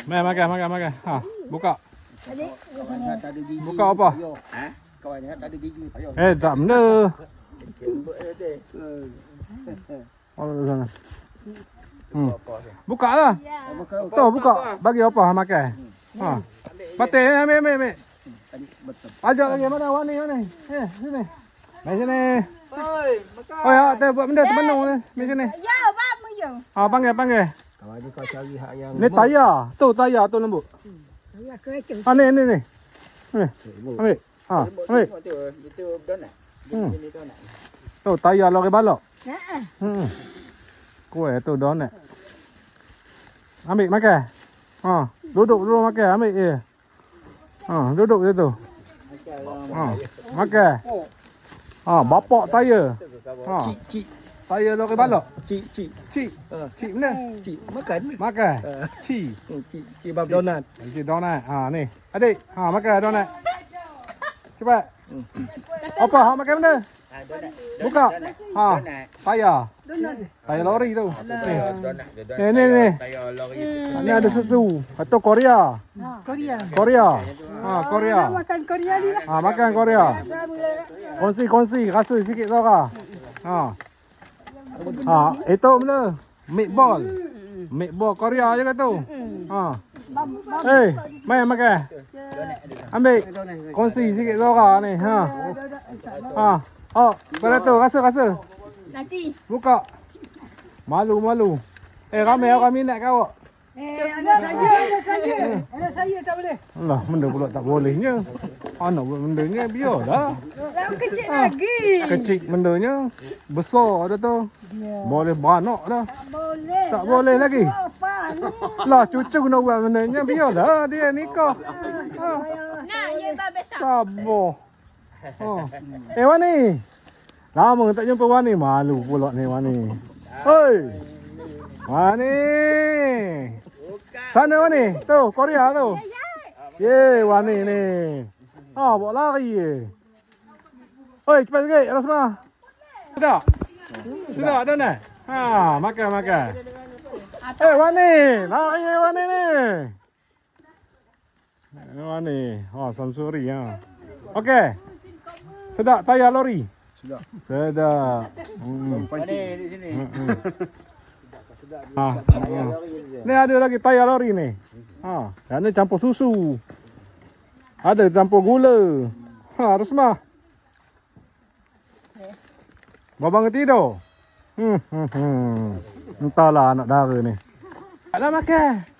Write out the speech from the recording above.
Makan. Ha, buka. Kawan Nihat tak ada gigi. Buka apa? Ha? Kawan Nihat tak ada gigi payah. Tak benda. Jembut dia. Oh, sana. Buka lah. Tu buka. Bagi apa makan. Ha. Batik ambil. Tadi betul. Ajak lagi mana wani. Sini. Mai sini. Oi, makan. Oh ya, kita buat benda termenung ni. Mai sini. Ya, apa ya? Ha, panggil. Kawan ni kau cari hak yang Ni tayar. Tu tayar tu lembut. Ya, kereta. Ha ni. Ni. Ambil. Ha, ambil. Itu donat. Ini donat. Tu tayar lori balok. Ha. Kuih tu donat. Ambil makan. Ha, duduk makan. Ambil je. Ha, duduk je tu. Ha, makan. Ha, bapak tayar. Ha, Cik. tayar lori balok. Cik. Cik mana? Cik makan. Makan. Cik. Cik bab donat. Nanti donat. Ha ni. Adik, ha makan donat. Cepat. Apa hak makan benda? Buka. Ha. Tayar. Tayar lori tu. Ni. Tayar lori. Ni ada susu. Atau Korea. Korea. Ha, Korea. Makan Korea ni lah. Ha, makan Korea. Kongsi rasa sikit Zara. Ha. Ha, itu benda. Meatball. Meatball Korea je kat tu. Ha. Mai makan. Ambil. Kongsi sikit Zara ni. Ha. Ha. Oh, pada tu rasa. Nanti. Buka. Malu. Ramai orang minat kau. Ada saya tak boleh. Alah, benda pula tak bolehnya. Anak buat bendanya biarlah. Yang kecil lagi. Kecil bendanya. Besar dah tu. Boleh beranak dah. Boleh. Tak boleh lagi. Apa ni? Lah cucu nak buat bendanya biarlah dia nikah. Ha. Nak, ya besar. Sabar. Ha. Wani. Lama tak jumpa Wani. Malu pula ni Wani. Hoi. Wani. Sana Wani. Tu, Korea tu. Ye, Wani ni. Ha, bawa lari je. Hoi, cepat sikit. Rasma. Sudah ada ni. Ha, makan. Wani. Lari je Wani ni. Wani. Ha, Samsuri ha. Okey. Sedap tayar lori. Sedap. Ni di sini. Ha. Ni ada lagi tayar lori ni. Ha, yang ni campur susu. Ada campur gula. Ha, Rasmah. Babang tidur. Entahlah anak dara ni. Taklah makan.